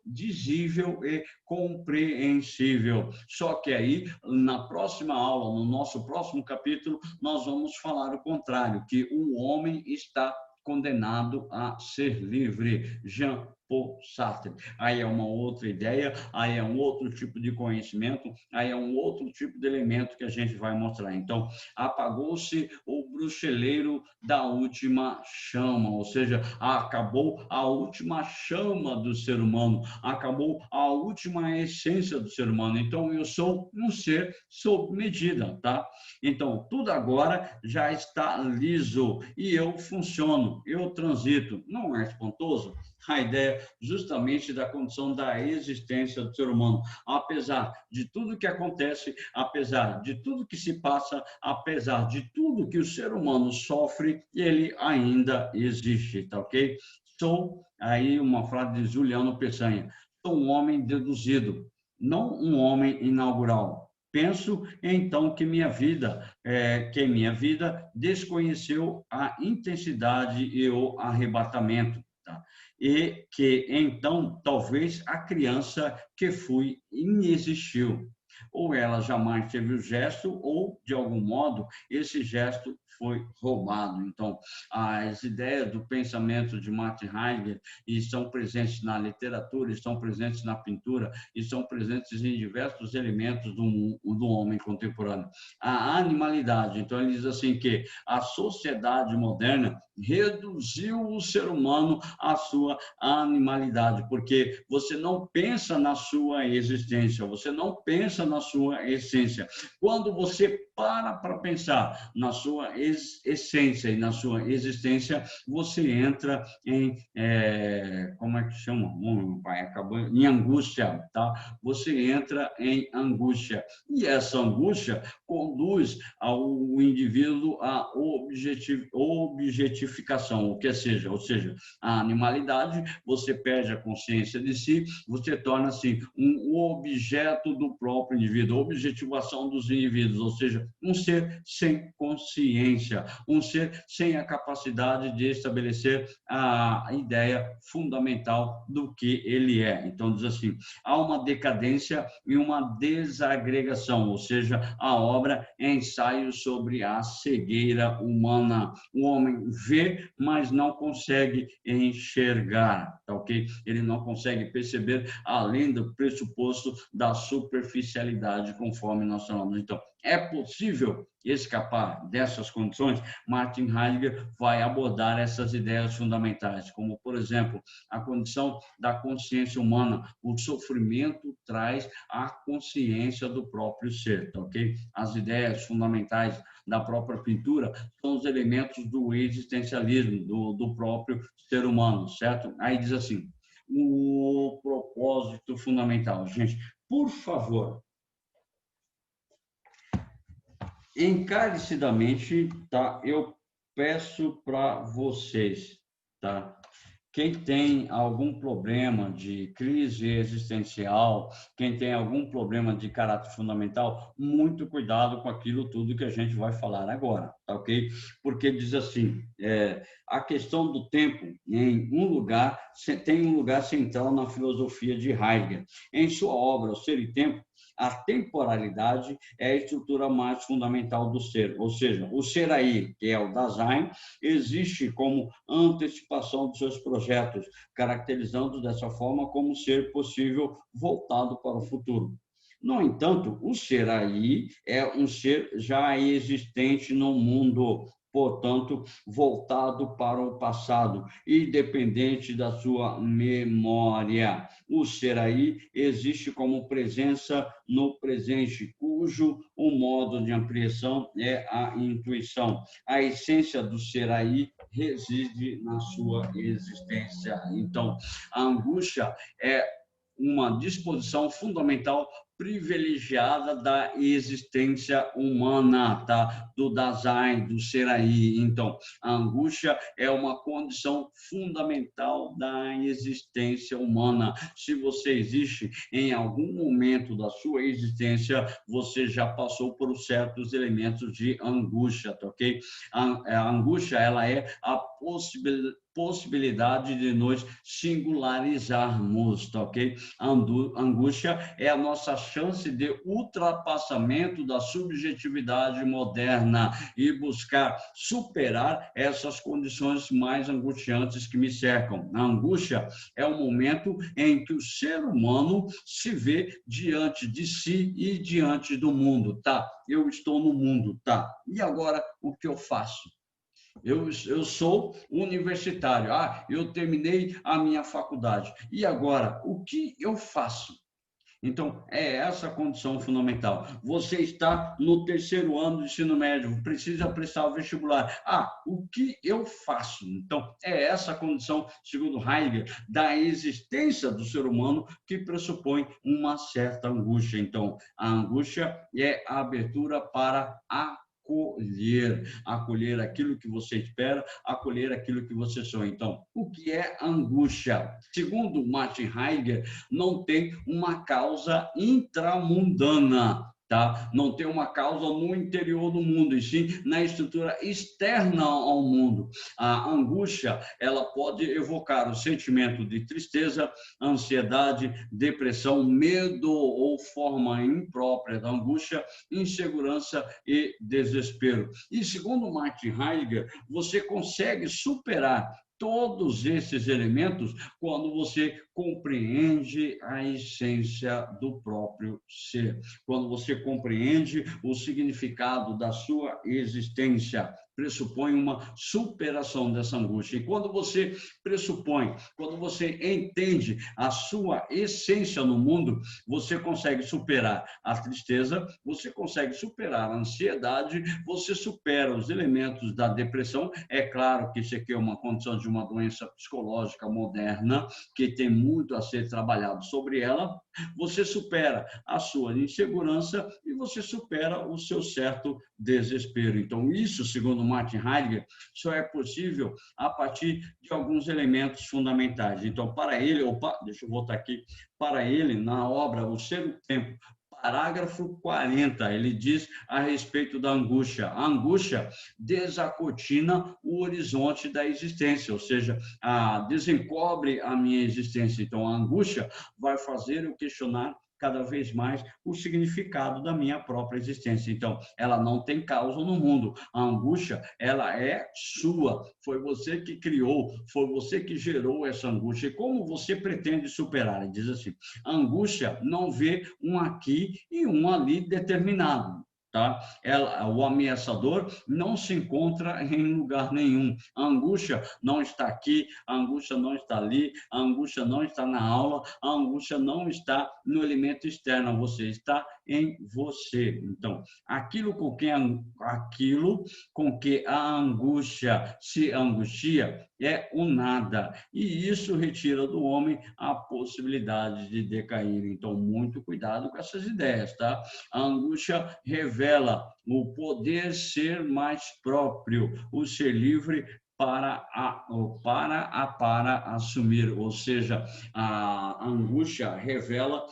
dizível e compreensível. Só que aí, na próxima aula, no nosso próximo capítulo, nós vamos falar o contrário, que o homem está condenado a ser livre. Jean-Paul Sartre. Aí é uma outra ideia, aí é um outro tipo de conhecimento, aí é um outro tipo de elemento que a gente vai mostrar. Então, apagou-se o bruxeleiro da última chama, ou seja, acabou a última chama do ser humano, acabou a última essência do ser humano. Então, eu sou um ser sob medida, tá? Então, tudo agora já está liso e eu funciono, eu transito. Não é espantoso? A ideia justamente da condição da existência do ser humano. Apesar de tudo que acontece, apesar de tudo que se passa, apesar de tudo que o ser humano sofre, ele ainda existe, tá ok? Sou, aí uma frase de Juliano Peçanha, sou um homem deduzido, não um homem inaugural. Penso então que minha vida desconheceu a intensidade e o arrebatamento, tá? E que então talvez a criança que fui inexistiu, ou ela jamais teve o gesto, ou de algum modo esse gesto foi roubado. Então, as ideias do pensamento de Martin Heidegger estão presentes na literatura, estão presentes na pintura, estão presentes em diversos elementos do homem contemporâneo. A animalidade, então ele diz assim que a sociedade moderna reduziu o ser humano à sua animalidade, porque você não pensa na sua existência, você não pensa na sua essência. Quando você para pensar na sua essência e na sua existência, você entra em, como é que chama? Acabou, em angústia, tá? Você entra em angústia. E essa angústia conduz ao indivíduo à objetificação, ou seja, a animalidade, você perde a consciência de si, você torna-se um objeto do próprio indivíduo, objetivação dos indivíduos, ou seja, um ser sem consciência, um ser sem a capacidade de estabelecer a ideia fundamental do que ele é. Então, diz assim, há uma decadência e uma desagregação, ou seja, a obra é ensaio sobre a cegueira humana. O homem vê, mas não consegue enxergar, tá ok? Ele não consegue perceber além do pressuposto da superficialidade, conforme nós falamos. Então, é possível escapar dessas condições? Martin Heidegger vai abordar essas ideias fundamentais, como, por exemplo, a condição da consciência humana. O sofrimento traz a consciência do próprio ser, tá ok? As ideias fundamentais da própria pintura são os elementos do existencialismo, do próprio ser humano, certo? Aí diz assim, o propósito fundamental. Gente, por favor, Encarecidamente, tá? Eu peço para vocês, tá? Quem tem algum problema de crise existencial, quem tem algum problema de caráter fundamental, muito cuidado com aquilo tudo que a gente vai falar agora, tá ok? Porque diz assim, a questão do tempo em um lugar, tem um lugar central na filosofia de Heidegger. Em sua obra, O Ser e Tempo, a temporalidade é a estrutura mais fundamental do ser, ou seja, o ser aí, que é o Dasein, existe como antecipação dos seus projetos, caracterizando dessa forma como ser possível voltado para o futuro. No entanto, o ser aí é um ser já existente no mundo, portanto, voltado para o passado, independente da sua memória. O ser aí existe como presença no presente, cujo o modo de ampliação é a intuição. A essência do ser aí reside na sua existência. Então, a angústia é uma disposição fundamental privilegiada da existência humana, tá? Do Dasein, do ser aí. Então, a angústia é uma condição fundamental da existência humana. Se você existe em algum momento da sua existência, você já passou por certos elementos de angústia, tá ok? A angústia, ela é a possibilidade de nos singularizarmos, tá ok? A angústia é a nossa chance de ultrapassamento da subjetividade moderna e buscar superar essas condições mais angustiantes que me cercam. A angústia é o momento em que o ser humano se vê diante de si e diante do mundo, tá? Eu estou no mundo, tá? E agora o que eu faço? Eu sou universitário. Eu terminei a minha faculdade. E agora, o que eu faço? Então, é essa a condição fundamental. Você está no terceiro ano do ensino médio, precisa prestar o vestibular. O que eu faço? Então, é essa a condição, segundo Heidegger, da existência do ser humano que pressupõe uma certa angústia. Então, a angústia é a abertura para a acolher aquilo que você espera, acolher aquilo que você sonha. Então, o que é angústia? Segundo Martin Heidegger, não tem uma causa intramundana, tá? Não tem uma causa no interior do mundo, e sim na estrutura externa ao mundo. A angústia, ela pode evocar o sentimento de tristeza, ansiedade, depressão, medo ou forma imprópria da angústia, insegurança e desespero. E segundo Martin Heidegger, você consegue superar todos esses elementos quando você compreende a essência do próprio ser, quando você compreende o significado da sua existência, pressupõe uma superação dessa angústia. E quando você pressupõe, quando você entende a sua essência no mundo, você consegue superar a tristeza, você consegue superar a ansiedade, você supera os elementos da depressão. É claro que isso aqui é uma condição de uma doença psicológica moderna, que tem muito a ser trabalhado sobre ela. Você supera a sua insegurança e você supera o seu certo desespero. Então, isso, segundo Martin Heidegger, só é possível a partir de alguns elementos fundamentais. Então, para ele, deixa eu voltar aqui, para ele, na obra O Ser e o Tempo, parágrafo 40, ele diz a respeito da angústia. A angústia desacortina o horizonte da existência, ou seja, desencobre a minha existência. Então, a angústia vai fazer eu questionar cada vez mais o significado da minha própria existência. Então, ela não tem causa no mundo. A angústia, ela é sua. Foi você que criou, foi você que gerou essa angústia. E como você pretende superar? Ele diz assim, a angústia não vê um aqui e um ali determinado. Tá? O ameaçador não se encontra em lugar nenhum. A angústia não está aqui, a angústia não está ali, a angústia não está na aula, a angústia não está no elemento externo, você está em você. Então, aquilo com que a angústia se angustia é o nada. E isso retira do homem a possibilidade de decair. Então, muito cuidado com essas ideias, tá? A angústia revela o poder ser mais próprio, o ser livre para assumir, ou seja, a angústia revela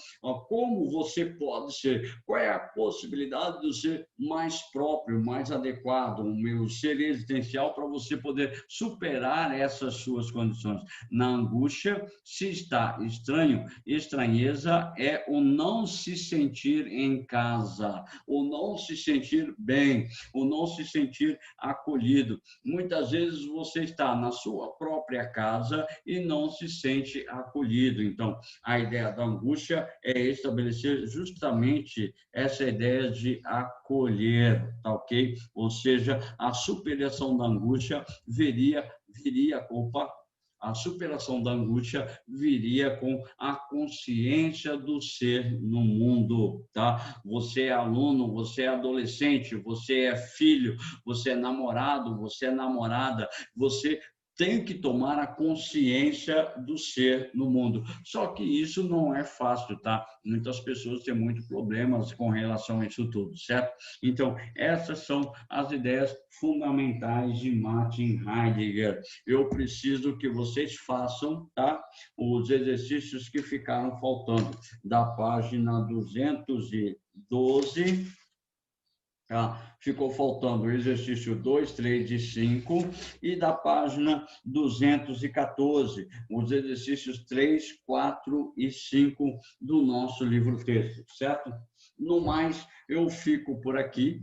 como você pode ser, qual é a possibilidade de ser mais próprio, mais adequado, o meu ser existencial para você poder superar essas suas condições. Na angústia, se está estranho, estranheza é o não se sentir em casa, o não se sentir bem, o não se sentir acolhido. Muitas vezes você está na sua própria casa e não se sente acolhido. Então, a ideia da angústia é estabelecer justamente essa ideia de acolher, tá ok? Ou seja, a superação da angústia opa, a superação da angústia viria com a consciência do ser no mundo, tá? Você é aluno, você é adolescente, você é filho, você é namorado, você é namorada, você tem que tomar a consciência do ser no mundo. Só que isso não é fácil, tá? Muitas pessoas têm muitos problemas com relação a isso tudo, certo? Então, essas são as ideias fundamentais de Martin Heidegger. Eu preciso que vocês façam, tá? Os exercícios que ficaram faltando da página 212. Tá? Ficou faltando o exercício 2, 3 e 5, e da página 214, os exercícios 3, 4 e 5 do nosso livro-texto, certo? No mais, eu fico por aqui.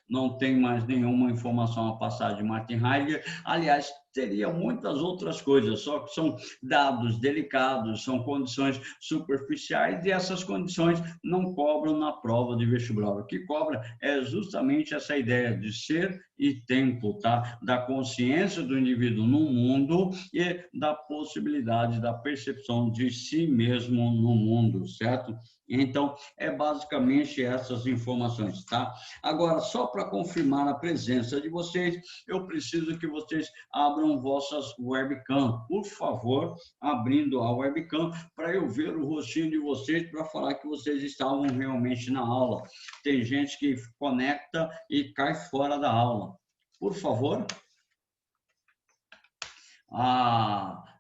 Não tem mais nenhuma informação a passar de Martin Heidegger. Aliás, teria muitas outras coisas, só que são dados delicados, são condições superficiais e essas condições não cobram na prova de vestibular. O que cobra é justamente essa ideia de ser e tempo, tá? Da consciência do indivíduo no mundo e da possibilidade da percepção de si mesmo no mundo, certo? Então, é basicamente essas informações, tá? Agora, só para confirmar a presença de vocês, eu preciso que vocês abram vossas webcam. Por favor, abrindo a webcam para eu ver o rostinho de vocês para falar que vocês estavam realmente na aula. Tem gente que conecta e cai fora da aula. Por favor.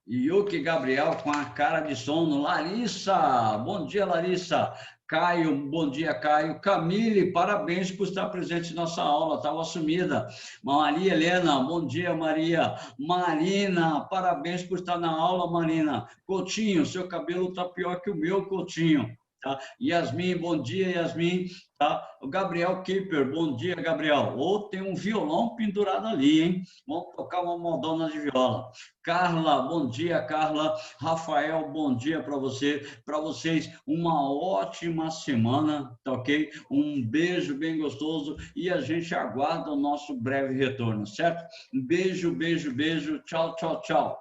Yuki Gabriel com a cara de sono. Larissa, bom dia, Larissa. Caio, bom dia, Caio. Camille, parabéns por estar presente em nossa aula, estava sumida. Maria Helena, bom dia, Maria. Marina, parabéns por estar na aula, Marina. Coutinho, seu cabelo está pior que o meu, Coutinho. Tá? Yasmin, bom dia, Yasmin. Tá? O Gabriel Kipper, bom dia, Gabriel. Ou tem um violão pendurado ali, hein? Vamos tocar uma modona de viola. Carla, bom dia, Carla. Rafael, bom dia para você. Para vocês, uma ótima semana, tá ok? Um beijo bem gostoso e a gente aguarda o nosso breve retorno, certo? Um beijo, beijo, beijo. Tchau, tchau, tchau.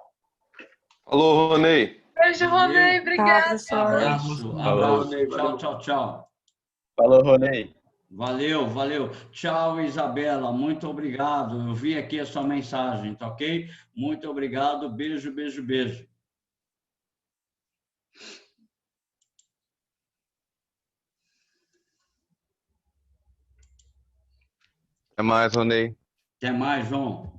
Alô, Ronei. Beijo, Ronei. Obrigada. Abraço, abraço. Tchau, tchau, tchau. Falou, Ronei. Valeu, valeu. Tchau, Isabela. Muito obrigado. Eu vi aqui a sua mensagem, tá ok? Muito obrigado. Beijo, beijo, beijo. Até mais, Ronei. Até mais, João.